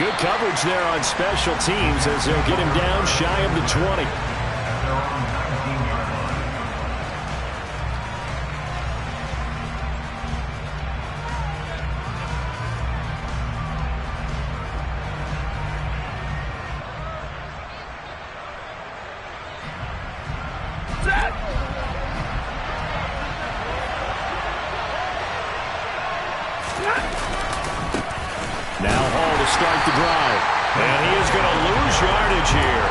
Good coverage there on special teams as they'll get him down shy of the 20. Now Hall to start the drive. And he is going to lose yardage here.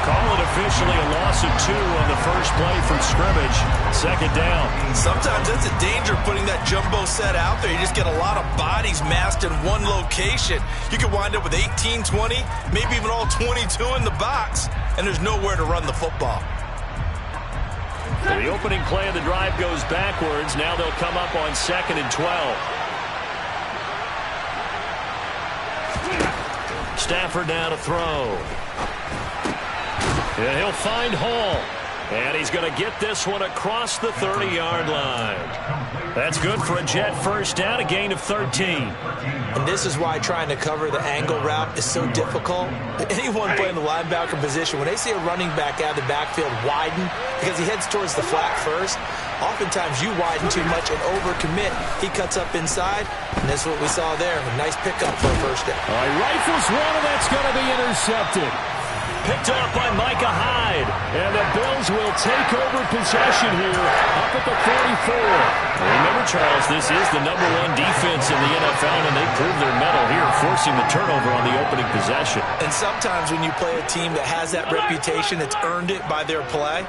Call it officially a loss of 2 on the first play from scrimmage. Second down. Sometimes that's a danger putting that jumbo set out there. You just get a lot of bodies massed in one location. You could wind up with 18, 20, maybe even all 22 in the box, and there's nowhere to run the football. So the opening play of the drive goes backwards. Now they'll come up on 2nd and 12. Stafford now to throw. And he'll find Hall. And he's going to get this one across the 30-yard line. That's good for a Jet first down, a gain of 13. And this is why trying to cover the angle route is so difficult. Anyone playing the linebacker position, when they see a running back out of the backfield widen because he heads towards the flat first, oftentimes you widen too much and overcommit. He cuts up inside, and that's what we saw there. A nice pickup for a first down. All right, rifles one, and that's going to be intercepted. Picked up by Micah Hyde. And the Bills will take over possession here up at the 44. Remember, Charles, this is the #1 defense in the NFL, and they proved their mettle here, forcing the turnover on the opening possession. And sometimes when you play a team that has that reputation, it's earned it by their play.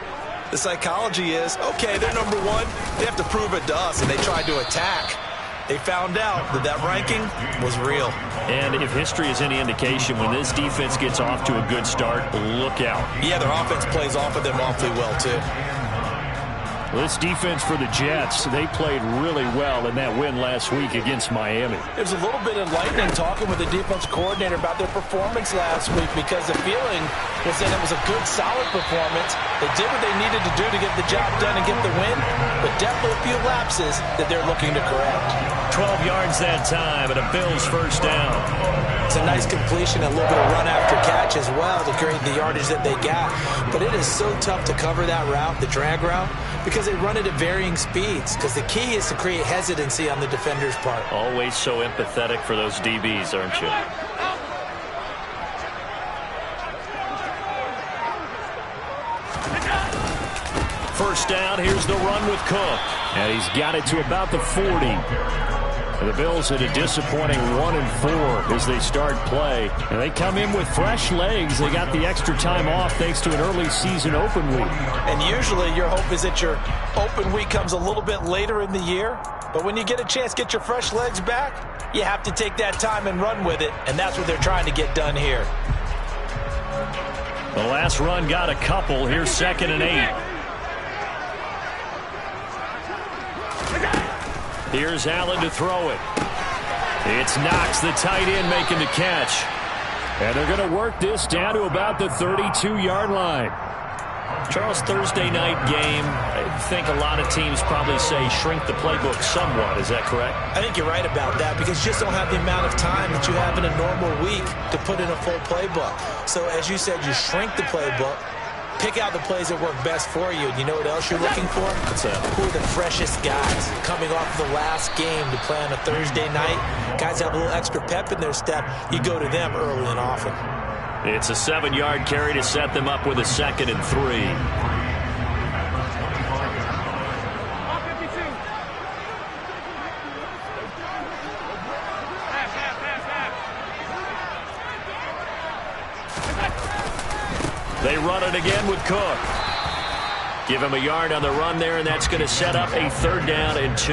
The psychology is, okay, they're #1. They have to prove it to us, and they tried to attack. They found out that that ranking was real. And if history is any indication, when this defense gets off to a good start, look out. Yeah, their offense plays off of them awfully well, too. This defense for the Jets, they played really well in that win last week against Miami. It was a little bit enlightening talking with the defense coordinator about their performance last week, because the feeling was that it was a good, solid performance. They did what they needed to do to get the job done and get the win, but definitely a few lapses that they're looking to correct. 12 yards that time and a Bills first down. It's a nice completion, a little bit of run after catch as well to create the yardage that they got. But it is so tough to cover that route, the drag route, because they run it at varying speeds. Because the key is to create hesitancy on the defender's part. Always so empathetic for those DBs, aren't you? First down, here's the run with Cook. And he's got it to about the 40. The Bills at a disappointing 1-4 as they start play. And they come in with fresh legs. They got the extra time off thanks to an early season open week. And usually your hope is that your open week comes a little bit later in the year. But when you get a chance to get your fresh legs back, you have to take that time and run with it. And that's what they're trying to get done here. The last run got a couple. Here's 2nd and 8. Here's Allen to throw it. It's Knox, the tight end, making the catch. And they're going to work this down to about the 32-yard line. Charles, Thursday night game, I think a lot of teams probably say shrink the playbook somewhat. Is that correct? I think you're right about that, because you just don't have the amount of time that you have in a normal week to put in a full playbook. So as you said, you shrink the playbook. Pick out the plays that work best for you. And you know what else you're looking for? What's that? Who are the freshest guys coming off the last game to play on a Thursday night? Guys have a little extra pep in their step. You go to them early and often. It's a 7-yard carry to set them up with a 2nd and 3. They run it again with Cook. Give him a yard on the run there, and that's going to set up a 3rd down and 2.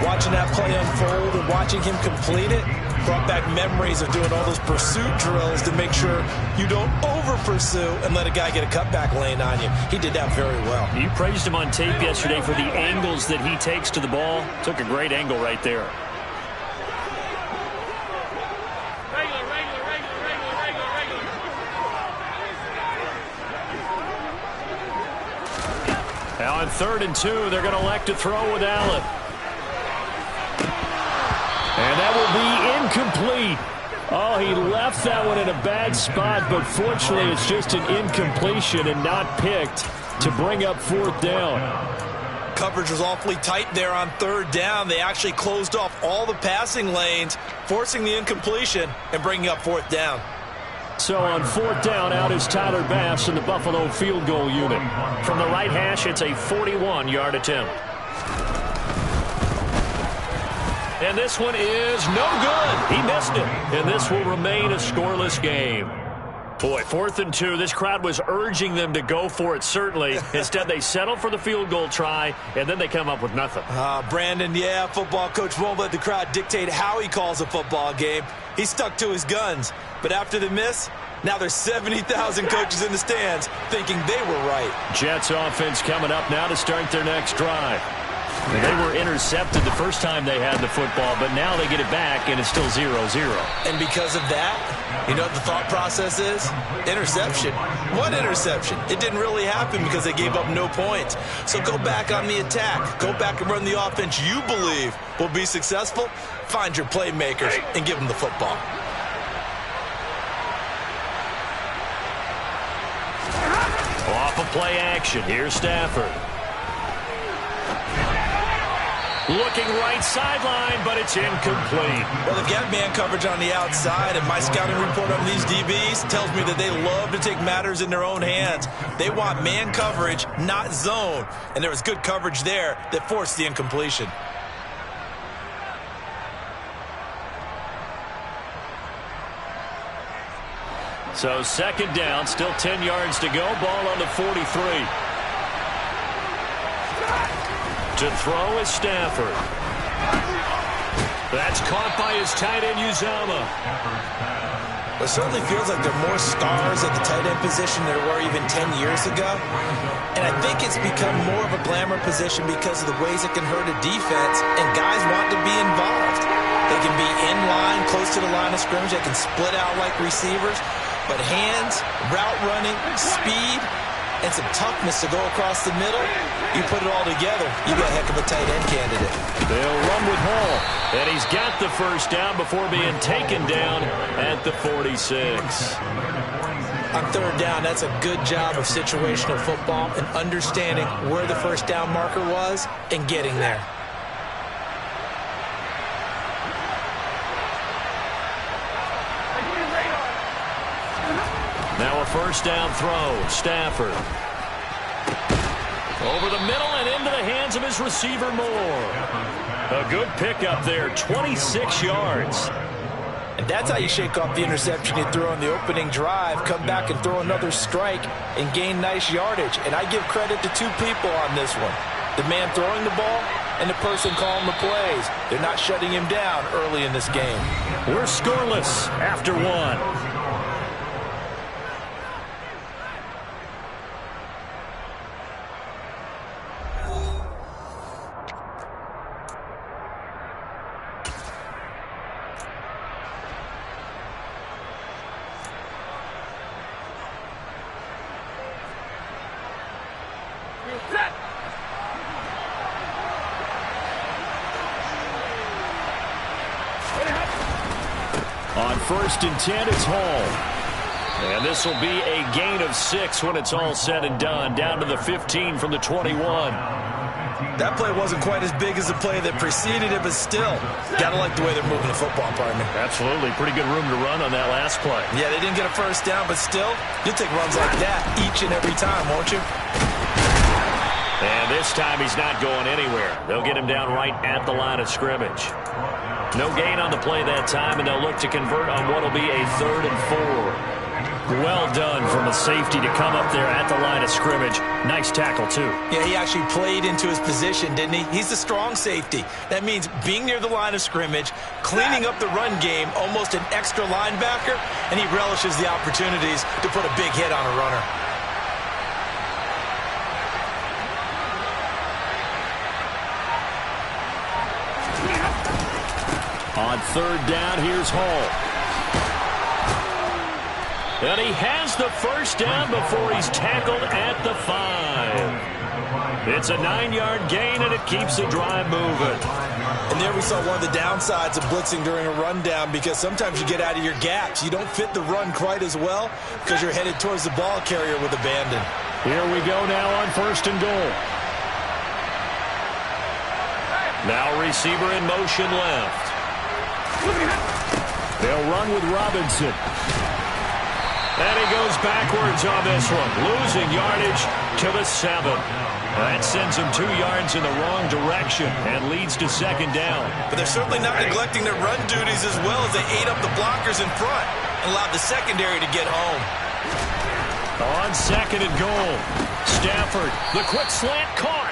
Watching that play unfold and watching him complete it brought back memories of doing all those pursuit drills to make sure you don't over-pursue and let a guy get a cutback lane on you. He did that very well. You praised him on tape yesterday for the angles that he takes to the ball. Took a great angle right there. Now on 3rd and 2, they're going to elect to throw with Allen. And that will be incomplete. Oh, he left that one in a bad spot, but fortunately it's just an incompletion and not picked to bring up 4th down. Coverage was awfully tight there on 3rd down. They actually closed off all the passing lanes, forcing the incompletion and bringing up 4th down. So on 4th down, out is Tyler Bass in the Buffalo field goal unit. From the right hash, it's a 41-yard attempt. And this one is no good. He missed it. And this will remain a scoreless game. Boy, 4th and 2. This crowd was urging them to go for it, certainly. Instead, they settle for the field goal try, and then they come up with nothing. Brandon, yeah, football coach won't let the crowd dictate how he calls a football game. He stuck to his guns. But after the miss, now there's 70,000 coaches in the stands thinking they were right. Jets offense coming up now to start their next drive. They were intercepted the first time they had the football, but now they get it back, and it's still 0-0. And because of that, you know what the thought process is? Interception. What interception? It didn't really happen because they gave up no points. So go back on the attack. Go back and run the offense you believe will be successful. Find your playmakers and give them the football. Off of play action. Here's Stafford. Looking right sideline, but it's incomplete. Well, they've got man coverage on the outside, and my scouting report on these DBs tells me that they love to take matters in their own hands. They want man coverage, not zone. And there was good coverage there that forced the incompletion. So 2nd down, still 10 yards to go. Ball on the 43. To throw is Stafford. That's caught by his tight end, Uzomah. It certainly feels like there are more stars at the tight end position than there were even 10 years ago. And I think it's become more of a glamour position because of the ways it can hurt a defense, and guys want to be involved. They can be in line, close to the line of scrimmage. They can split out like receivers. But hands, route running, speed, and some toughness to go across the middle, you put it all together, you got a heck of a tight end candidate. They'll run with Hall, and he's got the 1st down before being taken down at the 46. On 3rd down, that's a good job of situational football and understanding where the 1st down marker was and getting there. Now a 1st down throw. Stafford. Over the middle and into the hands of his receiver, Moore. A good pickup there, 26 yards. And that's how you shake off the interception you threw on the opening drive, come back and throw another strike and gain nice yardage. And I give credit to 2 people on this one. The man throwing the ball and the person calling the plays. They're not shutting him down early in this game. We're scoreless after 1. On 1st and 10, it's Hall. And this will be a gain of 6 when it's all said and done. Down to the 15 from the 21. That play wasn't quite as big as the play that preceded it, but still, got to like the way they're moving the football, partner. Absolutely. Pretty good room to run on that last play. Yeah, they didn't get a 1st down, but still, you'll take runs like that each and every time, won't you? And this time he's not going anywhere. They'll get him down right at the line of scrimmage. No gain on the play that time, and they'll look to convert on what will be a 3rd and 4. Well done from a safety to come up there at the line of scrimmage. Nice tackle, too. Yeah, he actually played into his position, didn't he? He's the strong safety. That means being near the line of scrimmage, cleaning up the run game, almost an extra linebacker, and he relishes the opportunities to put a big hit on a runner. On 3rd down, here's Hall. And he has the 1st down before he's tackled at the 5. It's a 9-yard gain, and it keeps the drive moving. And And there we saw one of the downsides of blitzing during a rundown, because sometimes you get out of your gaps. You don't fit the run quite as well because you're headed towards the ball carrier with abandon. Here we go now on 1st and goal. Now receiver in motion left. They'll run with Robinson. And he goes backwards on this one, losing yardage to the 7. That sends him 2 yards in the wrong direction and leads to 2nd down. But they're certainly not neglecting their run duties as well, as they ate up the blockers in front and allowed the secondary to get home. On 2nd and goal, Stafford, the quick slant caught.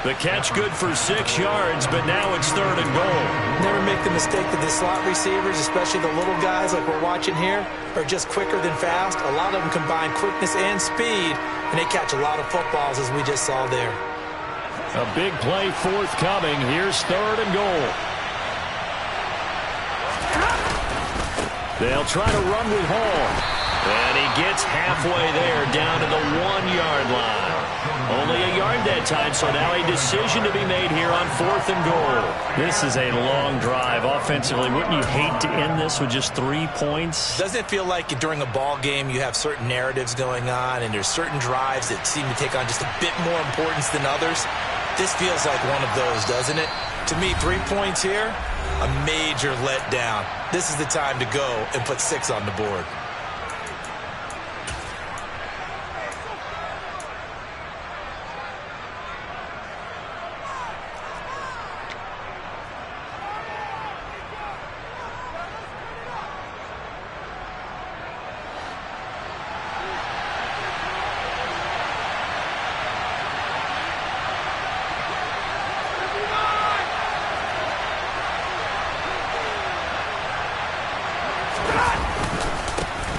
The catch good for 6 yards, but now it's 3rd and goal. Never make the mistake that the slot receivers, especially the little guys like we're watching here, are just quicker than fast. A lot of them combine quickness and speed, and they catch a lot of footballs, as we just saw there. A big play forthcoming. Here's 3rd and goal. They'll try to run with Hall. And he gets halfway there, down to the 1-yard line. Only a yard that time, so now a decision to be made here on 4th and goal. This is a long drive offensively. Wouldn't you hate to end this with just 3 points? Doesn't it feel like during a ball game you have certain narratives going on, and there's certain drives that seem to take on just a bit more importance than others? This feels like one of those, doesn't it? To me, 3 points here, a major letdown. This is the time to go and put 6 on the board.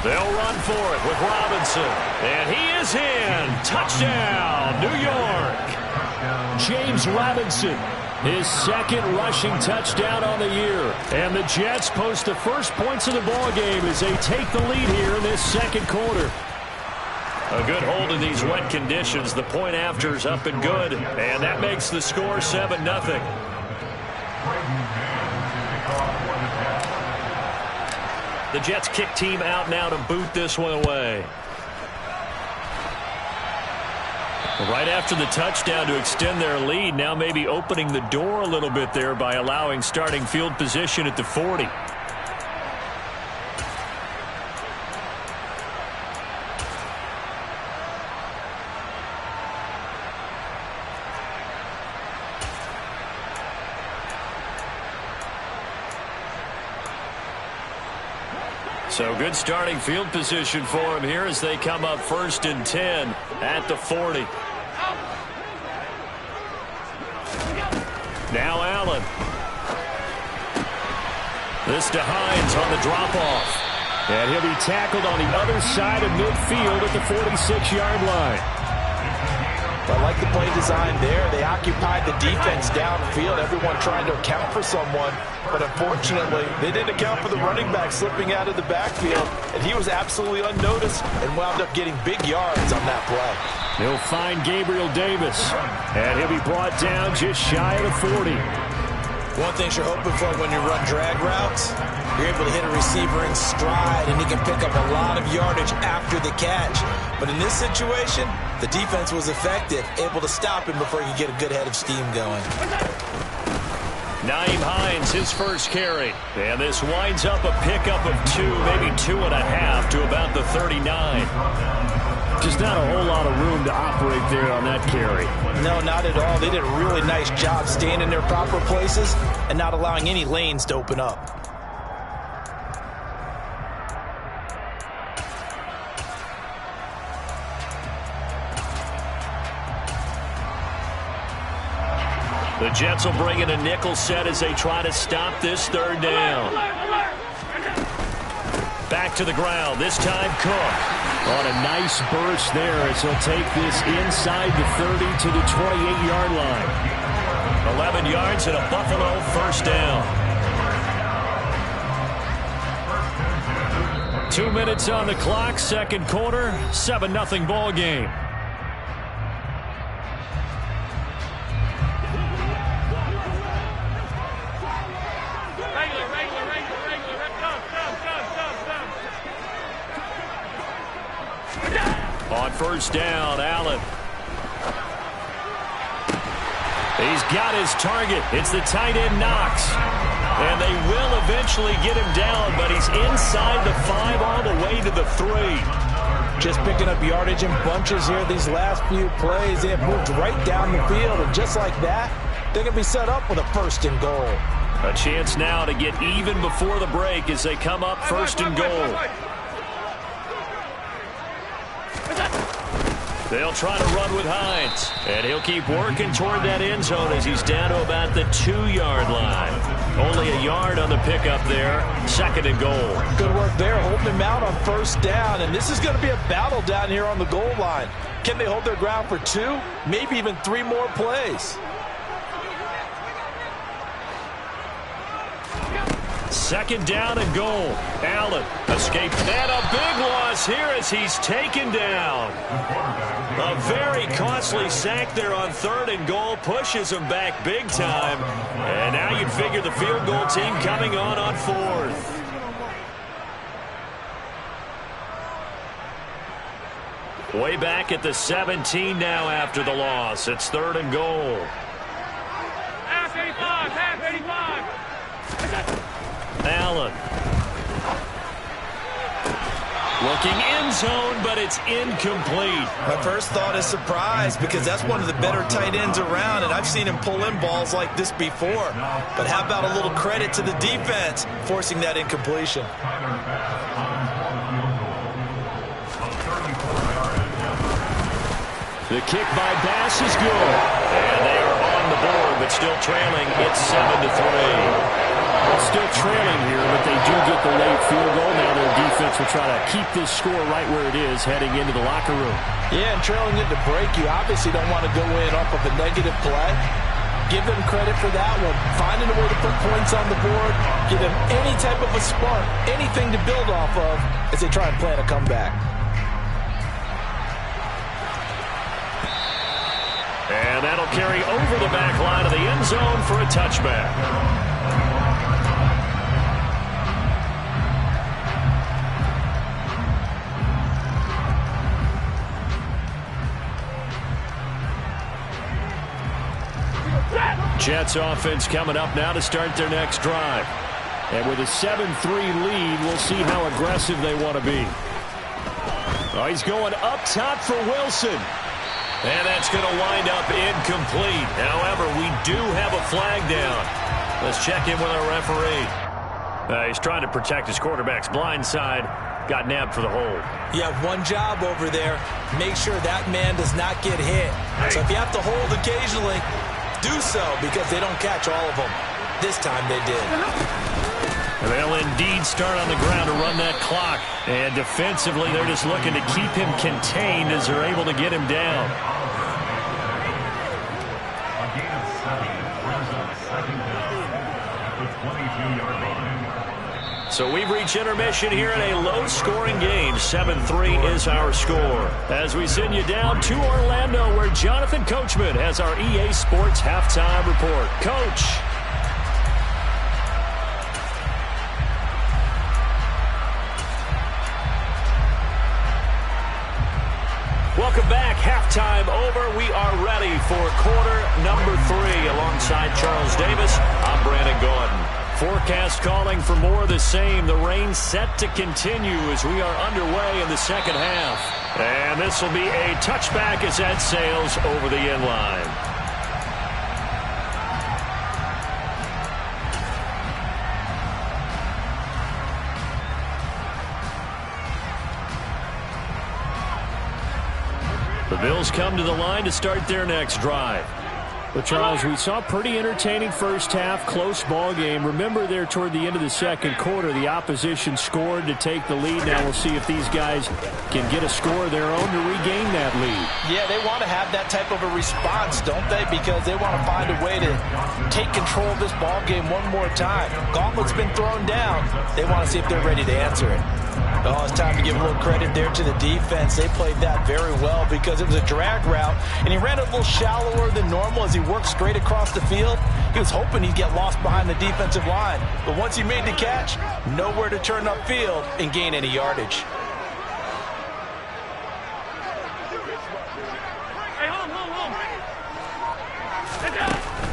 They'll run for it with Robinson. And he is in. Touchdown, New York. James Robinson, his 2nd rushing touchdown on the year. And the Jets post the first points of the ball game as they take the lead here in this 2nd quarter. A good hold in these wet conditions. The point after is up and good. And that makes the score 7-0. The Jets kick team out now to boot this one away. Right after the touchdown to extend their lead, now maybe opening the door a little bit there by allowing starting field position at the 40. So good starting field position for him here as they come up 1st and 10 at the 40. Now Allen. This to Hines on the drop-off. And he'll be tackled on the other side of midfield at the 46-yard line. I like the play design there. They occupied the defense downfield, everyone trying to account for someone. But unfortunately, they didn't account for the running back slipping out of the backfield, and he was absolutely unnoticed and wound up getting big yards on that play. They'll find Gabriel Davis, and he'll be brought down just shy of the 40. One thing you're hoping for when you run drag routes, you're able to hit a receiver in stride, and he can pick up a lot of yardage after the catch. But in this situation, the defense was effective, able to stop him before he could get a good head of steam going. Nyheim Hines, his first carry. And this winds up a pickup of 2, maybe 2.5 to about the 39. Just not a whole lot of room to operate there on that carry. No, not at all. They did a really nice job staying in their proper places and not allowing any lanes to open up. The Jets will bring in a nickel set as they try to stop this 3rd down. Back to the ground, this time Cook. On a nice burst there as he'll take this inside the 30 to the 28-yard line. 11 yards and a Buffalo 1st down. 2 minutes on the clock, 2nd quarter, 7-0 ball game. On first down, Allen. He's got his target. It's the tight end, Knox. And they will eventually get him down, but he's inside the 5 all the way to the 3. Just picking up yardage in bunches here these last few plays. They have moved right down the field, and just like that, they're going to be set up with a 1st and goal. A chance now to get even before the break as they come up 1st and goal. They'll try to run with Hines, and he'll keep working toward that end zone as he's down to about the 2-yard line. Only a yard on the pickup there, 2nd and goal. Good work there, holding him out on 1st down, and this is going to be a battle down here on the goal line. Can they hold their ground for 2, maybe even 3 more plays? 2nd down and goal. Allen escaped, and a big loss here as he's taken down. A very costly sack there on 3rd and goal pushes him back big time. And now you'd figure the field goal team coming on 4th. Way back at the 17 now after the loss. It's 3rd and goal. Half 85, half 85. Allen. Looking end zone, but it's incomplete. My first thought is surprise because that's one of the better tight ends around, and I've seen him pull in balls like this before. But how about a little credit to the defense forcing that incompletion? The kick by Bass is good. And they are on the board, but still trailing. It's 7-3. Well, still trailing here, but they do get the late field goal. Now their defense will try to keep this score right where it is heading into the locker room. Yeah, and trailing into break, you obviously don't want to go in off of a negative play. Give them credit for that one. Finding a way to put points on the board. Give them any type of a spark, anything to build off of as they try and plan a comeback. And that'll carry over the back line of the end zone for a touchback. Jets offense coming up now to start their next drive. And with a 7-3 lead, we'll see how aggressive they want to be. Oh, he's going up top for Wilson. And that's going to wind up incomplete. However, we do have a flag down. Let's check in with our referee. He's trying to protect his quarterback's blind side. Got nabbed for the hold. You have one job over there. Make sure that man does not get hit. So if you have to hold occasionally, do so because they don't catch all of them. This time they did. And they'll indeed start on the ground to run that clock. And defensively, they're just looking to keep him contained as they're able to get him down. So we've reached intermission here in a low-scoring game. 7-3 is our score. As we send you down to Orlando, where Jonathan Coachman has our EA Sports halftime report. Coach. Welcome back. Halftime over. We are ready for quarter number 3. Alongside Charles Davis, I'm Brandon Gordon. Forecast calling for more of the same. The rain set to continue as we are underway in the second half. And this will be a touchback as that sails over the end line. The Bills come to the line to start their next drive. But, Charles, we saw a pretty entertaining first half, close ball game. Remember there toward the end of the second quarter, the opposition scored to take the lead. Now we'll see if these guys can get a score of their own to regain that lead. Yeah, they want to have that type of a response, don't they? Because they want to find a way to take control of this ball game one more time. Gauntlet's been thrown down. They want to see if they're ready to answer it. Oh, it's time to give a little credit there to the defense. They played that very well because it was a drag route, and he ran a little shallower than normal as he worked straight across the field. He was hoping he'd get lost behind the defensive line, but once he made the catch, nowhere to turn upfield and gain any yardage.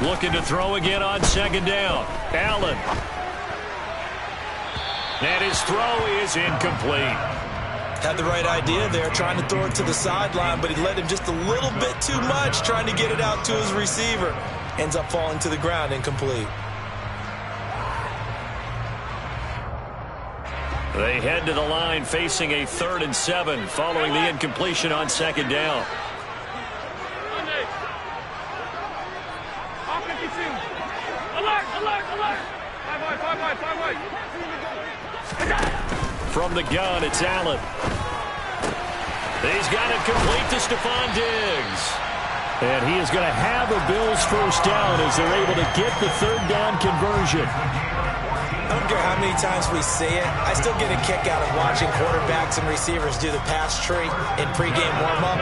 Looking to throw again on second down. Allen. And his throw is incomplete. Had the right idea there, trying to throw it to the sideline, but he let him just a little bit too much, trying to get it out to his receiver. Ends up falling to the ground, incomplete. They head to the line facing a 3rd and 7 following the incompletion on second down. From the gun, it's Allen. He's got it complete to Stephon Diggs. And he is going to have a Bills first down as they're able to get the 3rd down conversion. I don't care how many times we see it. I still get a kick out of watching quarterbacks and receivers do the pass tree in pregame warm-up.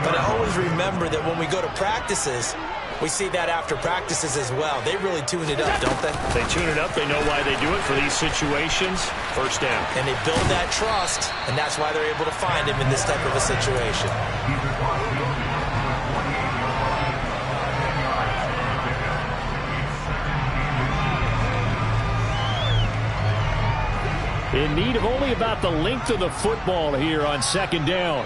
But I always remember that when we go to practices, we see that after practices as well. They really tune it up, don't they? They tune it up. They know why they do it for these situations. First down. And they build that trust, and that's why they're able to find him in this type of a situation. In need of only about the length of the football here on second down.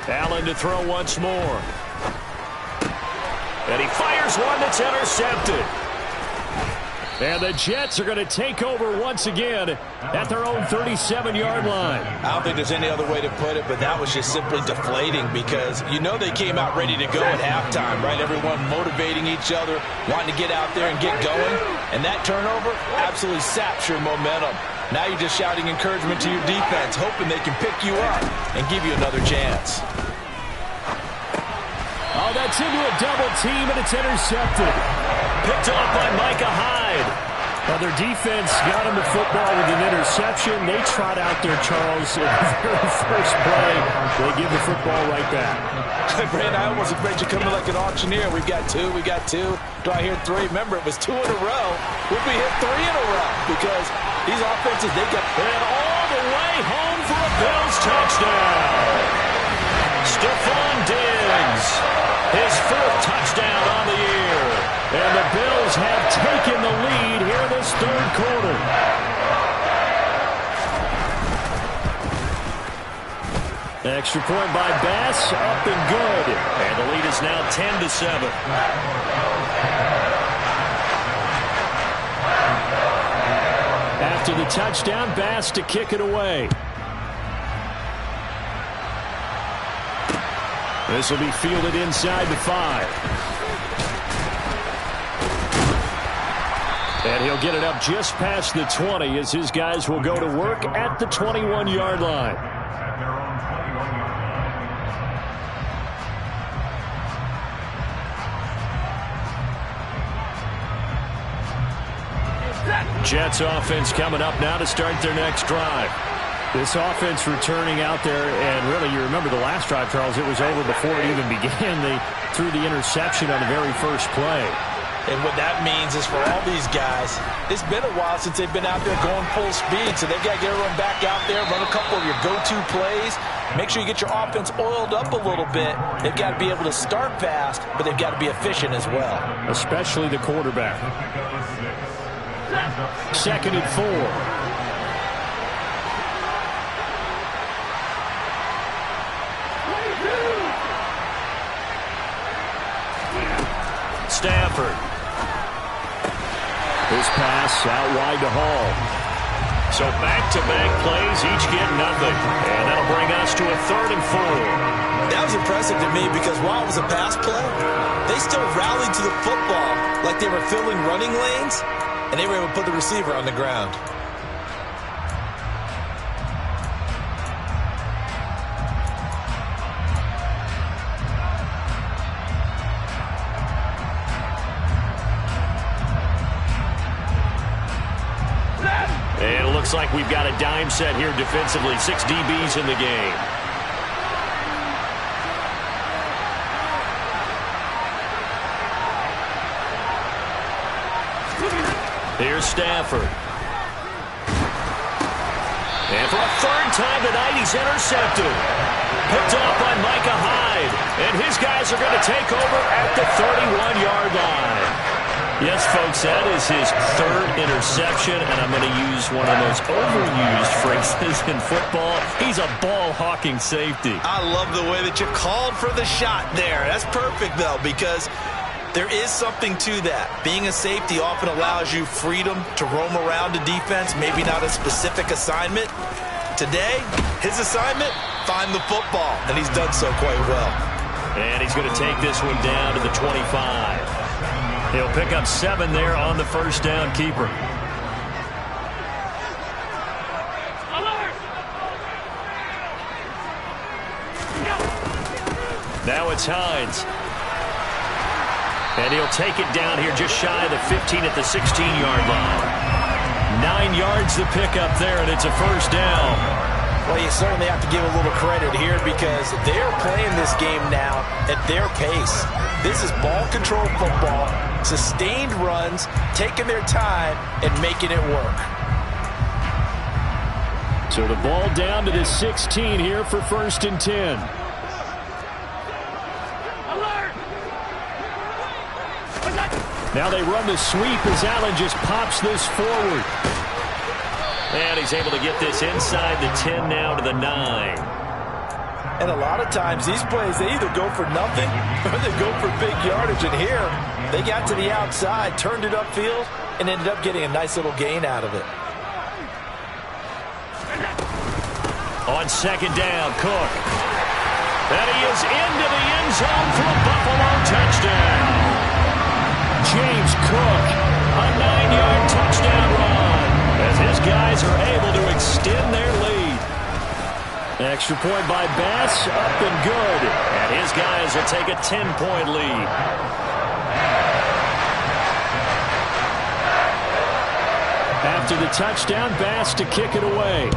Allen to throw once more. And he fires one that's intercepted. And the Jets are going to take over once again at their own 37-yard line. I don't think there's any other way to put it, but that was just simply deflating because you know they came out ready to go at halftime, right? Everyone motivating each other, wanting to get out there and get going. And that turnover absolutely saps your momentum. Now you're just shouting encouragement to your defense, hoping they can pick you up and give you another chance. Oh, that's into a double team, and it's intercepted. Picked off by Micah Hyde. Well, their defense got him the football with an interception. They trot out there, Charles, in the very first play. They give the football right back. Brand, I almost expect you coming like an auctioneer. We've got two. Do I hear 3? Remember, it was 2 in a row. Would we hit 3 in a row? Because these offenses, they got... And all the way home for a Bills touchdown. Stephon Diggs, his 4th touchdown on the year. And the Bills have taken the lead here in this 3rd quarter. Extra point by Bass, up and good. And the lead is now 10-7. After the touchdown, Bass to kick it away. This will be fielded inside the 5. And he'll get it up just past the 20 as his guys will go to work at the 21-yard line. Jets offense coming up now to start their next drive. This offense returning out there, and really, you remember the last drive, Charles, it was over before it even began. They threw the interception on the very first play. And what that means is for all these guys, it's been a while since they've been out there going full speed, so they've got to get everyone back out there, run a couple of your go-to plays, make sure you get your offense oiled up a little bit. They've got to be able to start fast, but they've got to be efficient as well. Especially the quarterback. 2nd and 4. Stafford. This pass out wide to Hall. So back-to-back plays, each get nothing. And that'll bring us to a 3rd and 4. That was impressive to me because while it was a pass play, they still rallied to the football like they were filling running lanes, and they were able to put the receiver on the ground. And it looks like we've got a dime set here defensively. 6 DBs in the game. Here's Stafford. And for a third time tonight, he's intercepted. Picked off by Micah Hyde. And his guys are going to take over at the 31-yard line. Yes, folks, that is his third interception, and I'm going to use one of the most overused phrases in football. He's a ball-hawking safety. I love the way that you called for the shot there. That's perfect, though, because there is something to that. Being a safety often allows you freedom to roam around the defense, maybe not a specific assignment. Today, his assignment, find the football, and he's done so quite well. And he's going to take this one down to the 25. He'll pick up 7 there on the first down keeper. Now it's Hines. And he'll take it down here just shy of the 15 at the 16-yard line. 9 yards to pick up there, and it's a first down. Well, you certainly have to give a little credit here because they're playing this game now at their pace. This is ball control football, sustained runs, taking their time and making it work. So the ball down to the 16 here for 1st and 10. Now they run the sweep as Allen just pops this forward. And he's able to get this inside the 10 now to the 9. And a lot of times these plays, they either go for nothing or they go for big yardage. And here, they got to the outside, turned it upfield, and ended up getting a nice little gain out of it. On 2nd down, Cook. And he is into the end zone for a Buffalo touchdown. James Cook, a 9-yard touchdown run, as his guys are able to extend their lead. Extra point by Bass, up and good. And his guys will take a 10-point lead. After the touchdown, Bass to kick it away.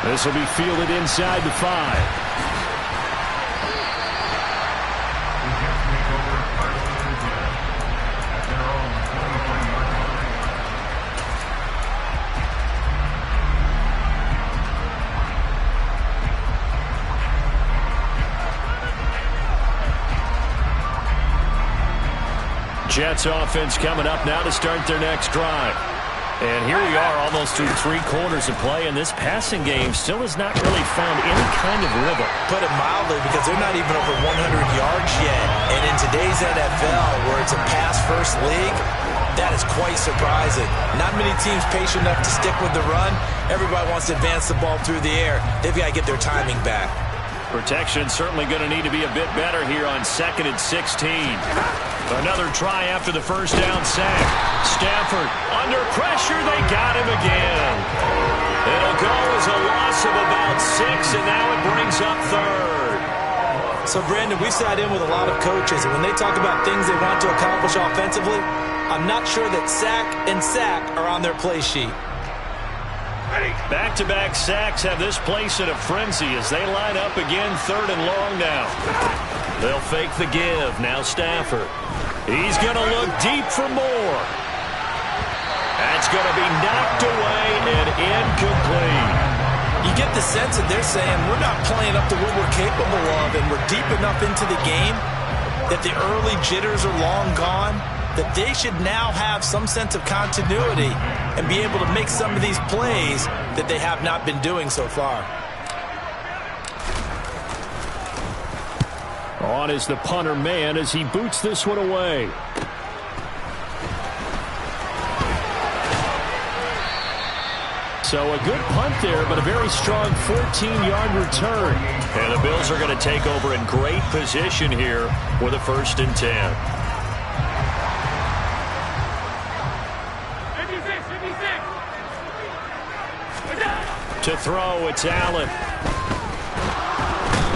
This will be fielded inside the 5. Jets offense coming up now to start their next drive. And here we are almost through 3 quarters of play, and this passing game still has not really found any kind of rhythm. Put it mildly, because they're not even over 100 yards yet. And in today's NFL, where it's a pass-first league, that is quite surprising. Not many teams patient enough to stick with the run. Everybody wants to advance the ball through the air. They've got to get their timing back. Protection certainly going to need to be a bit better here on 2nd and 16. Another try after the first down sack. Stafford under pressure. They got him again. It'll go as a loss of about 6, and now it brings up 3rd. So, Brandon, we've sat in with a lot of coaches, and when they talk about things they want to accomplish offensively, I'm not sure that sack and sack are on their play sheet. Back-to-back sacks have this place in a frenzy as they line up again 3rd and long now. They'll fake the give. Now Stafford. He's going to look deep for more. That's going to be knocked away and incomplete. You get the sense that they're saying we're not playing up to what we're capable of, and we're deep enough into the game that the early jitters are long gone, that they should now have some sense of continuity and be able to make some of these plays that they have not been doing so far. On is the punter man as he boots this one away. So a good punt there, but a very strong 14-yard return. And the Bills are going to take over in great position here with a 1st and 10. To throw, it's Allen.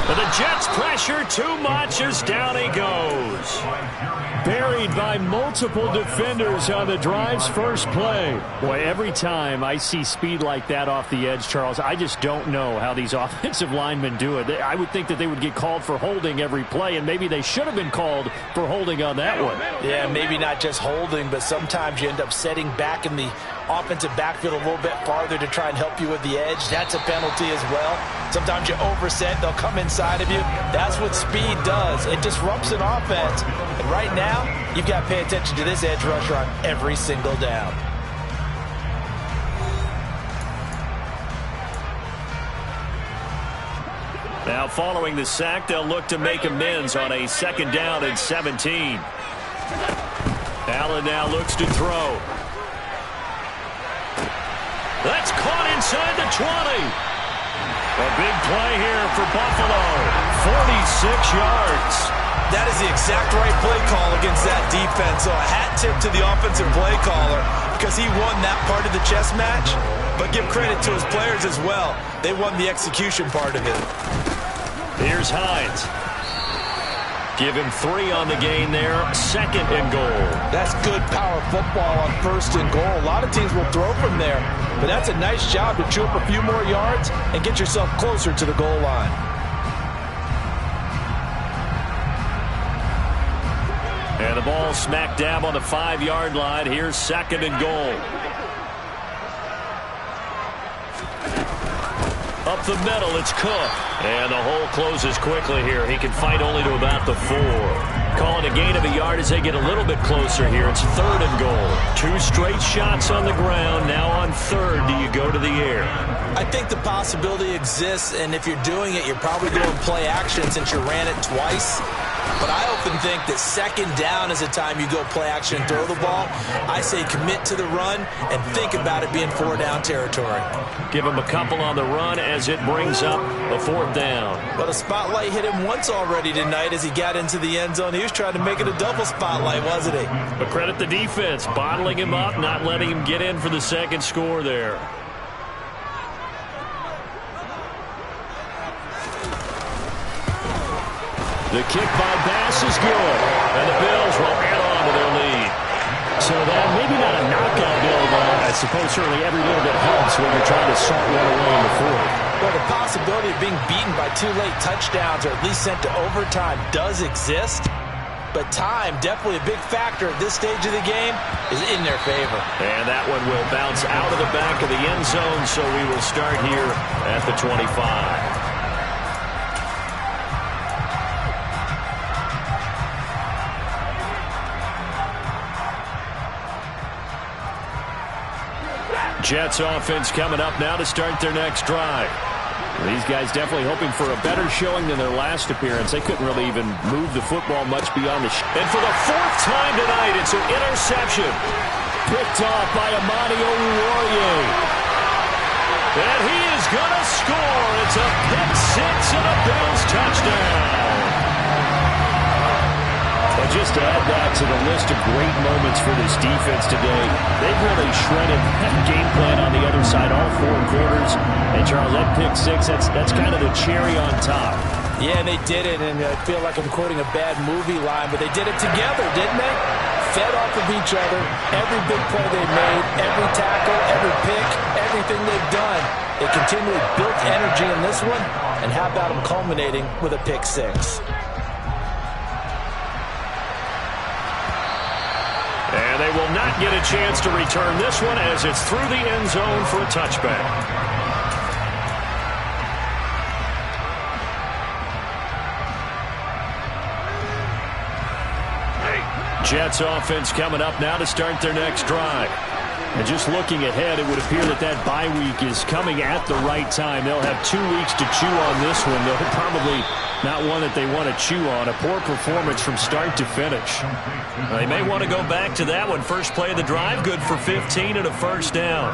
But the Jets pressure too much as down he goes. Buried by multiple defenders on the drive's first play. Boy, every time I see speed like that off the edge, Charles, I just don't know how these offensive linemen do it. I would think that they would get called for holding every play, and maybe they should have been called for holding on that one. Yeah, maybe not just holding, but sometimes you end up setting back in the offensive backfield a little bit farther to try and help you with the edge. That's a penalty as well. Sometimes you overset, they'll come inside of you. That's what speed does. It disrupts an offense. And right now, you've got to pay attention to this edge rusher on every single down. Now following the sack, they'll look to make amends on a 2nd down and 17. Allen now looks to throw. That's caught inside the 20. A big play here for Buffalo. 46 yards. That is the exact right play call against that defense. So a hat tip to the offensive play caller because he won that part of the chess match. But give credit to his players as well. They won the execution part of it. Here's Hines. Give him 3 on the gain there. 2nd and goal. That's good power football on 1st and goal. A lot of teams will throw from there. But that's a nice job to chew up a few more yards and get yourself closer to the goal line. And the ball smack dab on the 5-yard line. Here's 2nd and goal. Up the middle, it's Cook. And the hole closes quickly here. He can fight only to about the 4. Calling a gain of a yard as they get a little bit closer here. It's 3rd and goal. 2 straight shots on the ground. Now on 3rd, do you go to the air? I think the possibility exists, and if you're doing it, you're probably going to play action since you ran it twice. But I often think that 2nd down is the time you go play action and throw the ball. I say commit to the run and think about it being 4-down territory. Give him a couple on the run as it brings up a 4th down. Well, the spotlight hit him once already tonight as he got into the end zone. He was trying to make it a double spotlight, wasn't he? But credit the defense, bottling him up, not letting him get in for the 2nd score there. The kick by Bass is good, and the Bills will add on to their lead. So that maybe not a knockout bill, but I suppose certainly every little bit helps when you're trying to salt one away in the 4th. Well, the possibility of being beaten by 2 late touchdowns or at least sent to overtime does exist. But time, definitely a big factor at this stage of the game, is in their favor. And that one will bounce out of the back of the end zone, so we will start here at the 25. Jets offense coming up now to start their next drive. These guys definitely hoping for a better showing than their last appearance. They couldn't really even move the football much beyond the... And for the 4th time tonight, it's an interception. Picked off by Amani Oruwariye. And he is going to score. It's a pick 6 and a Bills touchdown. And just to add that to the list of great moments for this defense today, they've really shredded that game plan on the other side all 4 quarters. And, Charles, that pick 6, that's kind of the cherry on top. Yeah, they did it, and I feel like I'm quoting a bad movie line, but they did it together, didn't they? Fed off of each other, every big play they made, every tackle, every pick, everything they've done. They continually built energy in this one, and how about them culminating with a pick 6? And they will not get a chance to return this one as it's through the end zone for a touchback. Jets offense coming up now to start their next drive. And just looking ahead, it would appear that that bye week is coming at the right time. They'll have 2 weeks to chew on this one. They'll probably not one that they want to chew on. A poor performance from start to finish. They may want to go back to that one. First play of the drive, good for 15 and a 1st down.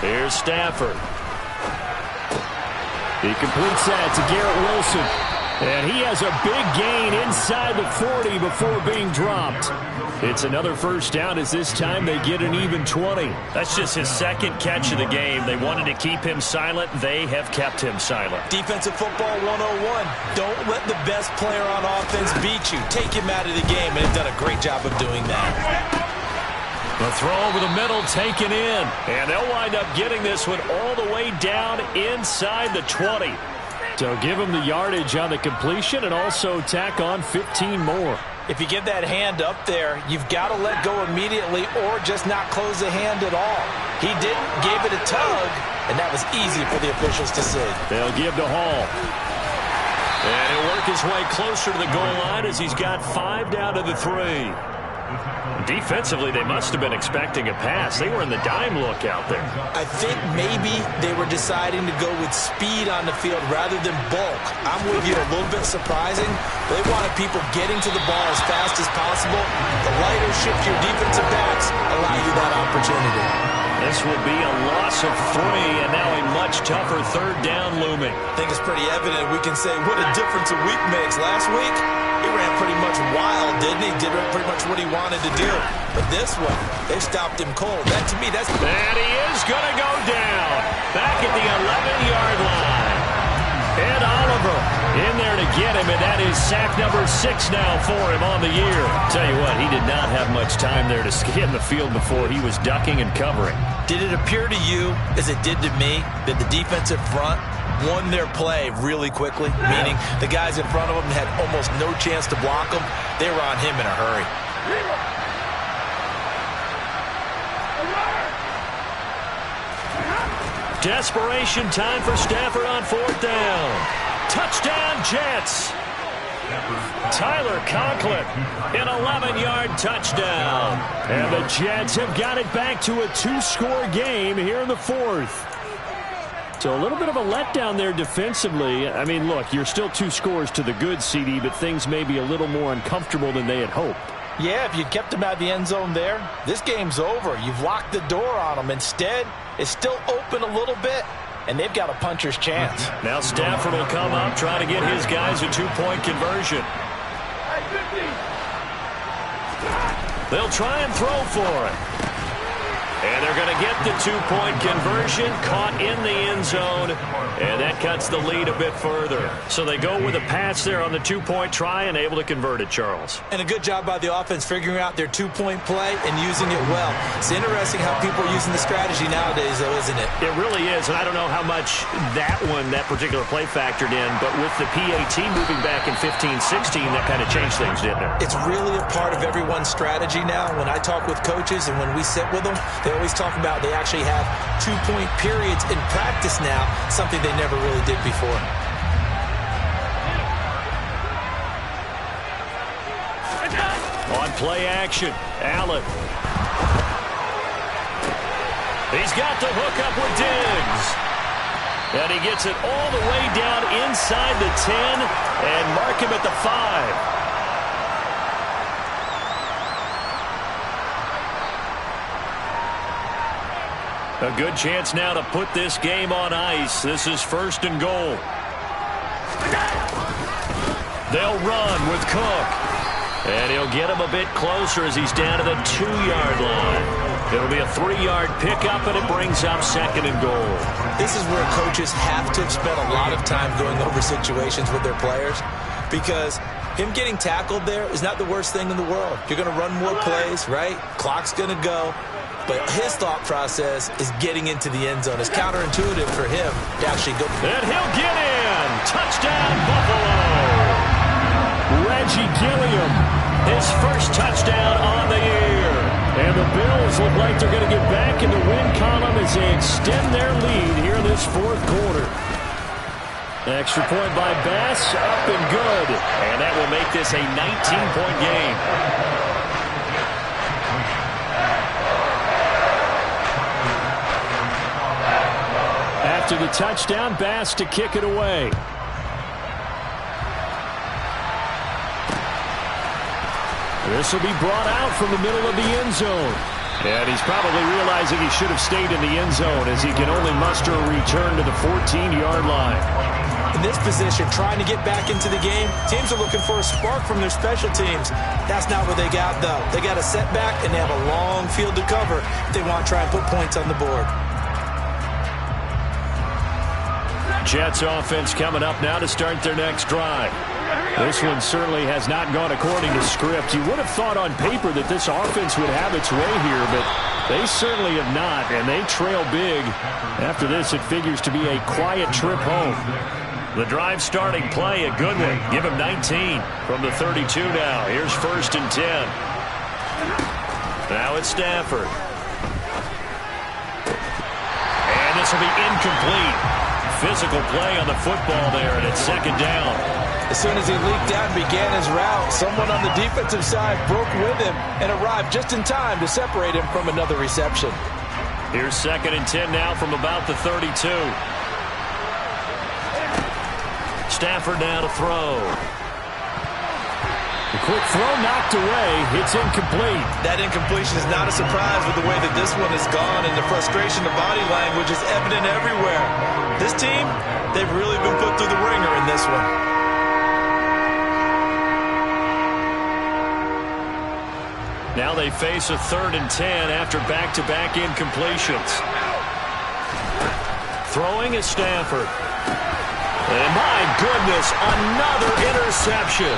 Here's Stafford. He completes that to Garrett Wilson. And he has a big gain inside the 40 before being dropped. It's another first down as this time they get an even 20. That's just his second catch of the game. They wanted to keep him silent. They have kept him silent. Defensive football 101. Don't let the best player on offense beat you. Take him out of the game, and they've done a great job of doing that. The throw over the middle taken in. And they'll wind up getting this one all the way down inside the 20. So give him the yardage on the completion and also tack on 15 more. If you give that hand up there, you've got to let go immediately or just not close the hand at all. He didn't, gave it a tug, and that was easy for the officials to see. They'll give to Hall. And he'll work his way closer to the goal line as he's got 5 down to the 3. Defensively, they must have been expecting a pass. They were in the dime look out there. I think maybe they were deciding to go with speed on the field rather than bulk. I'm with you, a little bit surprising. They wanted people getting to the ball as fast as possible. The lighter shift your defensive backs allow you that opportunity. This will be a loss of 3, and now a much tougher third down looming. I think it's pretty evident. We can say what a difference a week makes. Last week, he ran pretty much wild, didn't he? Did pretty much what he wanted to do. But this one, they stopped him cold. That, to me, that's... And he is going to go down. Back at the 11-yard line. Ed Oliver in there to get him, and that is sack number 6 now for him on the year. Tell you what, he did not have much time there to scan the field before he was ducking and covering. Did it appear to you, as it did to me, that the defensive front won their play really quickly? Meaning the guys in front of them had almost no chance to block them. They were on him in a hurry. Desperation time for Stafford on 4th down. Touchdown, Jets. Tyler Conklin, an 11-yard touchdown. And the Jets have got it back to a 2-score game here in the 4th. So a little bit of a letdown there defensively. I mean, look, you're still 2 scores to the good, CD, but things may be a little more uncomfortable than they had hoped. Yeah, if you kept him out of the end zone there, this game's over. You've locked the door on him. Instead, it's still open a little bit, and they've got a puncher's chance. Now Stafford will come up, trying to get his guys a 2-point conversion. They'll try and throw for it. And they're going to get the 2-point conversion, caught in the end zone, and that cuts the lead a bit further. So they go with a pass there on the 2-point try and able to convert it, Charles. And a good job by the offense figuring out their 2-point play and using it well. It's interesting how people are using the strategy nowadays, though, isn't it? It really is, and I don't know how much that particular play factored in, but with the PAT moving back in 15-16, that kind of changed things, didn't it? It's really a part of everyone's strategy now. When I talk with coaches and when we sit with them, they always talk about they actually have 2-point periods in practice now, something they never really did before. On play action, Allen. He's got the hook up with Diggs. And he gets it all the way down inside the 10 and mark him at the 5. A good chance now to put this game on ice. This is 1st and goal. They'll run with Cook. And he'll get him a bit closer as he's down to the 2-yard line. It'll be a 3-yard pickup, and it brings up 2nd and goal. This is where coaches have to spend a lot of time going over situations with their players, because him getting tackled there is not the worst thing in the world. You're going to run more plays, right? Clock's going to go. But his thought process is getting into the end zone. It's counterintuitive for him to actually go. And he'll get in. Touchdown, Buffalo. Reggie Gilliam, his first touchdown on the year. And the Bills look like they're going to get back in the win column as they extend their lead here in this 4th quarter. Extra point by Bass, up and good. And that will make this a 19-point game. After the touchdown, Bass to kick it away. This will be brought out from the middle of the end zone. And he's probably realizing he should have stayed in the end zone as he can only muster a return to the 14-yard line. In this position, trying to get back into the game, teams are looking for a spark from their special teams. That's not what they got, though. They got a setback, and they have a long field to cover if they want to try and put points on the board. Jets offense coming up now to start their next drive. This one certainly has not gone according to script. You would have thought on paper that this offense would have its way here, but they certainly have not, and they trail big. After this, it figures to be a quiet trip home. The drive starting play, a good one. Give him 19 from the 32 now. Here's 1st and 10. Now it's Stafford. And this will be incomplete. Physical play on the football there, and it's 2nd down. As soon as he leaked out and began his route, someone on the defensive side broke with him and arrived just in time to separate him from another reception. Here's 2nd and 10 now from about the 32. Stafford now to throw. The quick throw knocked away. It's incomplete. That incompletion is not a surprise with the way that this one has gone, and the frustration of body language is evident everywhere. This team, they've really been put through the ringer in this one. Now they face a 3rd and 10 after back-to-back incompletions. Throwing is Stafford. And my goodness, another interception.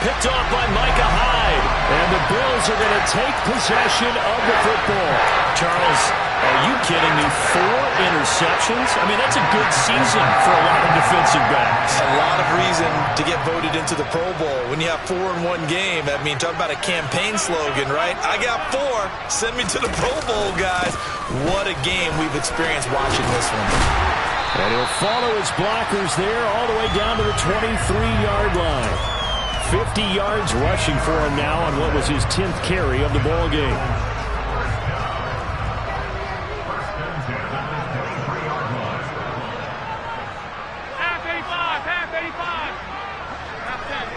Picked off by Micah Hyde. And the Bills are going to take possession of the football. Charles, are you kidding me? 4 interceptions? I mean, that's a good season for a lot of defensive backs. A lot of reason to get voted into the Pro Bowl. When you have 4 in one game, I mean, talk about a campaign slogan, right? I got 4. Send me to the Pro Bowl, guys. What a game we've experienced watching this one. And he'll follow his blockers there all the way down to the 23-yard line. 50 yards rushing for him now on what was his 10th carry of the ball game. Half 85, half 85. Half 10.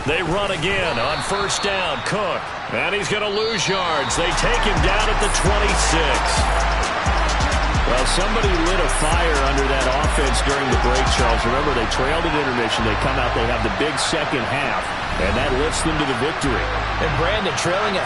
They run again on 1st down. Cook. And he's going to lose yards. They take him down at the 26. Well, somebody lit a fire under that offense during the break, Charles. Remember, they trailed at intermission. They come out, they have the big second half, and that lifts them to the victory. And Brandon, trailing at